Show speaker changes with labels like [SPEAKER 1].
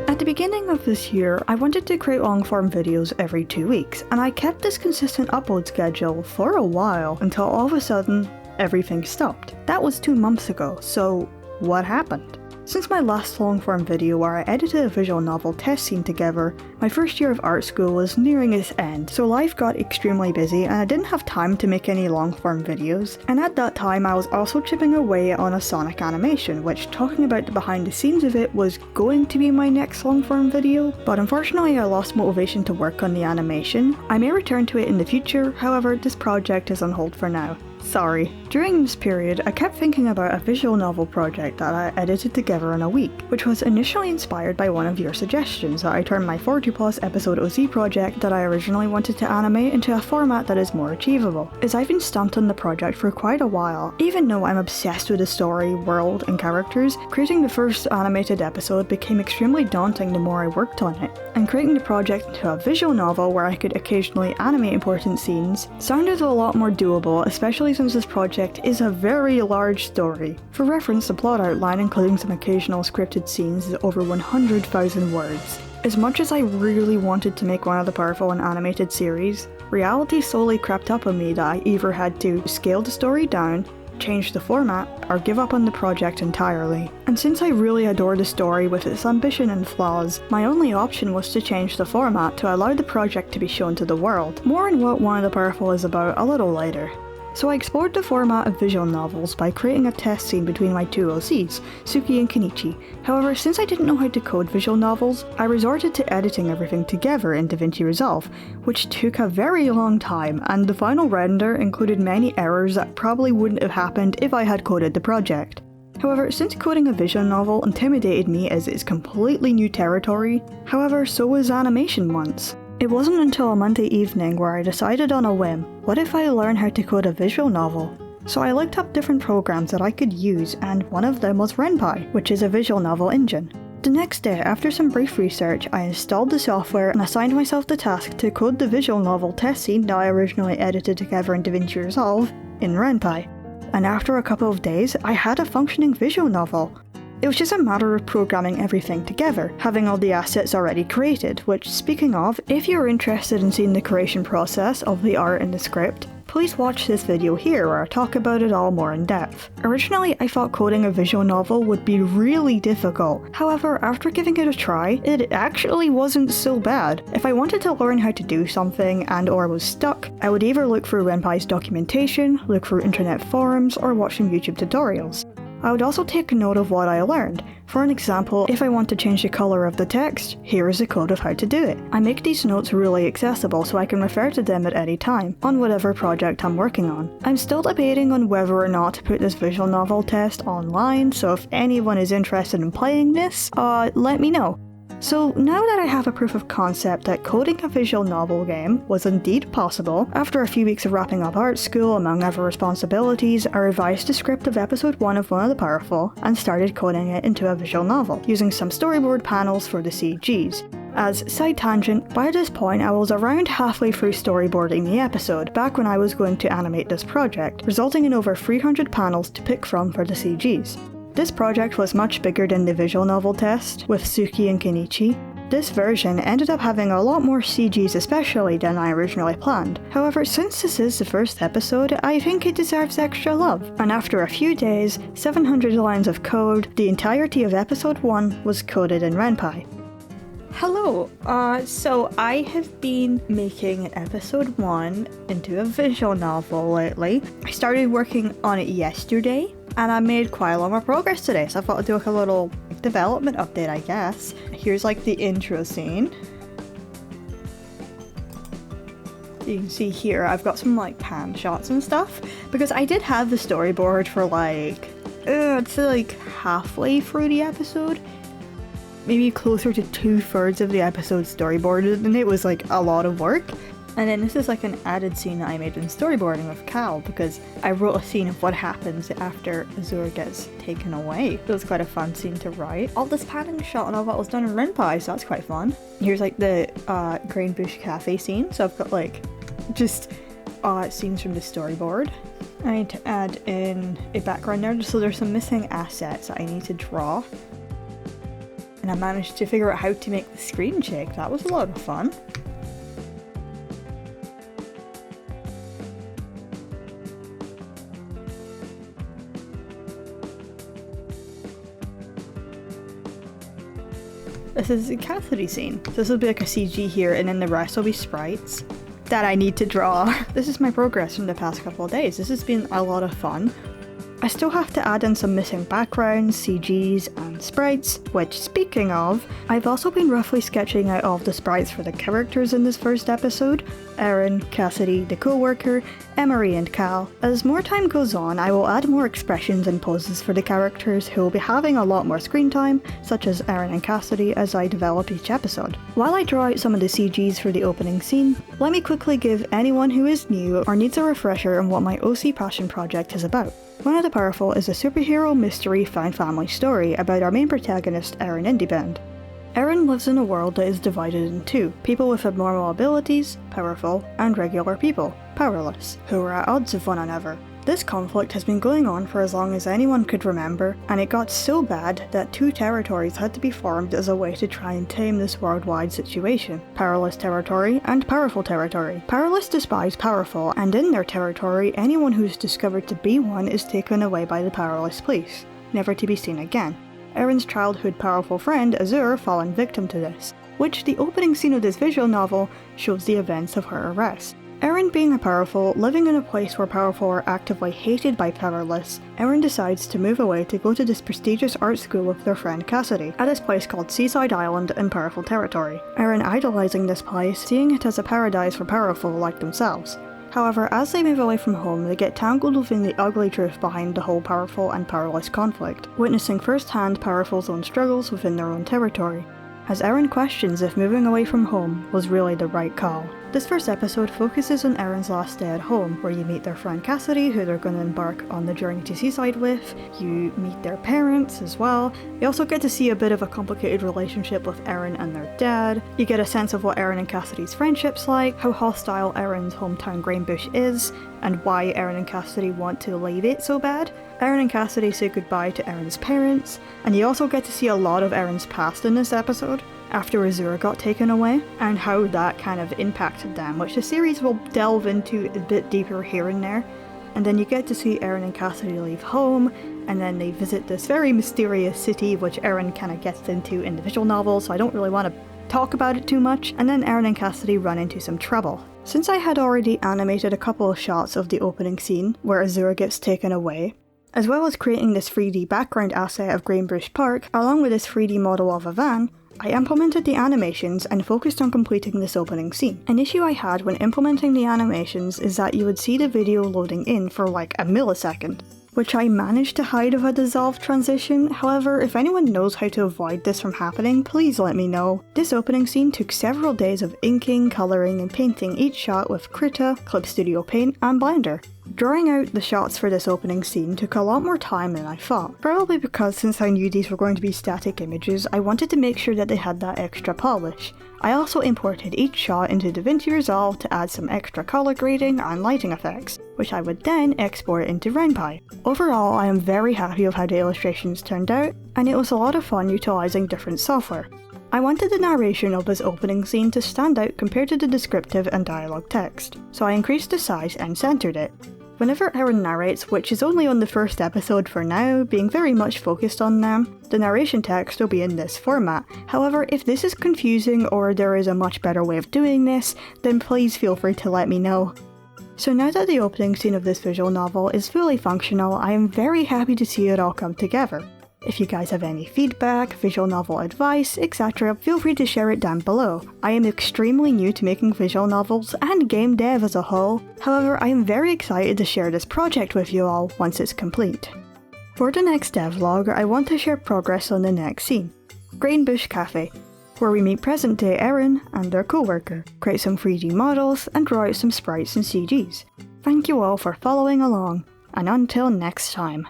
[SPEAKER 1] At the beginning of this year, I wanted to create long-form videos every 2 weeks, and I kept this consistent upload schedule for a while until all of a sudden, everything stopped. That was 2 months ago, so what happened? Since my last long-form video where I edited a visual novel test scene together, my first year of art school was nearing its end, so life got extremely busy and I didn't have time to make any long-form videos. And at that time I was also chipping away on a Sonic animation, which, talking about the behind the scenes of it, was going to be my next long-form video, but unfortunately I lost motivation to work on the animation. I may return to it in the future, however this project is on hold for now. Sorry. During this period, I kept thinking about a visual novel project that I edited together in a week, which was initially inspired by one of your suggestions that I turned my 40+ episode OZ project that I originally wanted to animate into a format that is more achievable. As I've been stumped on the project for quite a while, even though I'm obsessed with the story, world, and characters, creating the first animated episode became extremely daunting the more I worked on it, and creating the project into a visual novel where I could occasionally animate important scenes sounded a lot more doable, especially since this project is a very large story. For reference, the plot outline, including some occasional scripted scenes, is over 100,000 words. As much as I really wanted to make one of the powerful and animated series, reality slowly crept up on me that I either had to scale the story down, change the format, or give up on the project entirely. And since I really adore the story with its ambition and flaws, my only option was to change the format to allow the project to be shown to the world. More on what One of the Powerful is about a little later. So I explored the format of visual novels by creating a test scene between my 2 OCs, Suki and Kenichi. However, since I didn't know how to code visual novels, I resorted to editing everything together in DaVinci Resolve, which took a very long time, and the final render included many errors that probably wouldn't have happened if I had coded the project. However, since coding a visual novel intimidated me as it's completely new territory, however, so was animation once. It wasn't until a Monday evening where I decided on a whim, what if I learn how to code a visual novel? So I looked up different programs that I could use, and one of them was Ren'py, which is a visual novel engine. The next day, after some brief research, I installed the software and assigned myself the task to code the visual novel test scene that I originally edited together in DaVinci Resolve in Ren'py. And after a couple of days, I had a functioning visual novel. It was just a matter of programming everything together, having all the assets already created, which, speaking of, if you're interested in seeing the creation process of the art and the script, please watch this video here where I talk about it all more in depth. Originally, I thought coding a visual novel would be really difficult. However, after giving it a try, it actually wasn't so bad. If I wanted to learn how to do something and/or was stuck, I would either look through Ren'py's documentation, look through internet forums, or watch some YouTube tutorials. I would also take note of what I learned. For an example, if I want to change the colour of the text, here is a code of how to do it. I make these notes really accessible so I can refer to them at any time, on whatever project I'm working on. I'm still debating on whether or not to put this visual novel test online, so if anyone is interested in playing this, let me know. So now that I have a proof of concept that coding a visual novel game was indeed possible, after a few weeks of wrapping up art school among other responsibilities, I revised the script of episode 1 of One of the Powerful and started coding it into a visual novel, using some storyboard panels for the CGs. As side tangent, by this point I was around halfway through storyboarding the episode, back when I was going to animate this project, resulting in over 300 panels to pick from for the CGs. This project was much bigger than the visual novel test, with Suki and Kenichi. This version ended up having a lot more CGs especially than I originally planned. However, since this is the first episode, I think it deserves extra love. And after a few days, 700 lines of code, the entirety of episode 1 was coded in Ren'py. Hello, so I have been making episode 1 into a visual novel lately. I started working on it yesterday, and I made quite a lot more progress today, so I thought I'd do like a little development update, I guess. Here's like the intro scene. You can see here I've got some like pan shots and stuff, because I did have the storyboard for it's like halfway through the episode. Maybe closer to 2/3 of the episode storyboarded, and it was like a lot of work. And then this is like an added scene that I made in storyboarding with Cal, because I wrote a scene of what happens after Azure gets taken away. It was quite a fun scene to write. All this panning shot and all that was done in Ren'py, so that's quite fun. Here's like the Green Bush Cafe scene, so I've got like just scenes from the storyboard. I need to add in a background there, so there's some missing assets that I need to draw. And I managed to figure out how to make the screen shake. That was a lot of fun. This is a Cassidy scene. This will be like a CG here, and then the rest will be sprites that I need to draw. This is my progress from the past couple of days. This has been a lot of fun. I still have to add in some missing backgrounds, CGs, and sprites, which, speaking of, I've also been roughly sketching out all of the sprites for the characters in this first episode: Aaron, Cassidy, the co-worker, Emery, and Cal. As more time goes on, I will add more expressions and poses for the characters who will be having a lot more screen time, such as Aaron and Cassidy, as I develop each episode. While I draw out some of the CGs for the opening scene, let me quickly give anyone who is new or needs a refresher on what my OC passion project is about. One of the Powerful is a superhero mystery found family story about our main protagonist, Aaron Indibend. Aaron lives in a world that is divided in two: people with abnormal abilities, powerful, and regular people, powerless, who are at odds with one another. This conflict has been going on for as long as anyone could remember, and it got so bad that two territories had to be formed as a way to try and tame this worldwide situation: Powerless Territory and Powerful Territory. Powerless despise powerful, and in their territory, anyone who is discovered to be one is taken away by the Powerless police, never to be seen again. Aaron's childhood powerful friend Azure fallen victim to this, which the opening scene of this visual novel shows the events of her arrest. Aaron being a powerful, living in a place where powerful are actively hated by powerless, Aaron decides to move away to go to this prestigious art school with their friend Cassidy, at this place called Seaside Island in Powerful Territory. Aaron idolizing this place, seeing it as a paradise for powerful like themselves. However, as they move away from home, they get tangled within the ugly truth behind the whole powerful and powerless conflict, witnessing firsthand powerful's own struggles within their own territory, as Aaron questions if moving away from home was really the right call. This first episode focuses on Aaron's last day at home, where you meet their friend Cassidy, who they're going to embark on the journey to Seaside with. You meet their parents as well. You also get to see a bit of a complicated relationship with Aaron and their dad. You get a sense of what Aaron and Cassidy's friendship's like, how hostile Aaron's hometown Greenbush is, and why Aaron and Cassidy want to leave it so bad. Aaron and Cassidy say goodbye to Aaron's parents, and you also get to see a lot of Aaron's past in this episode, after Azure got taken away, and how that kind of impacted them, which the series will delve into a bit deeper here and there. And then you get to see Aaron and Cassidy leave home, and then they visit this very mysterious city, which Aaron kind of gets into in the visual novel, so I don't really want to talk about it too much. And then Aaron and Cassidy run into some trouble. Since I had already animated a couple of shots of the opening scene, where Azure gets taken away, as well as creating this 3D background asset of Greenbush Park, along with this 3D model of a van, I implemented the animations and focused on completing this opening scene. An issue I had when implementing the animations is that you would see the video loading in for like a millisecond, which I managed to hide with a dissolve transition. However, if anyone knows how to avoid this from happening, please let me know. This opening scene took several days of inking, colouring, and painting each shot with Krita, Clip Studio Paint, and Blender. Drawing out the shots for this opening scene took a lot more time than I thought, probably because since I knew these were going to be static images, I wanted to make sure that they had that extra polish. I also imported each shot into DaVinci Resolve to add some extra colour grading and lighting effects, which I would then export into Ren'py. Overall, I am very happy with how the illustrations turned out, and it was a lot of fun utilising different software. I wanted the narration of this opening scene to stand out compared to the descriptive and dialogue text, so I increased the size and centered it. Whenever Aaron narrates, which is only on the first episode for now, being very much focused on them, the narration text will be in this format. However, if this is confusing or there is a much better way of doing this, then please feel free to let me know. So now that the opening scene of this visual novel is fully functional, I am very happy to see it all come together. If you guys have any feedback, visual novel advice, etc., feel free to share it down below. I am extremely new to making visual novels and game dev as a whole, however I am very excited to share this project with you all once it's complete. For the next devlog, I want to share progress on the next scene, Greenbush Cafe, where we meet present day Aaron and their co-worker, create some 3D models, and draw out some sprites and CGs. Thank you all for following along, and until next time.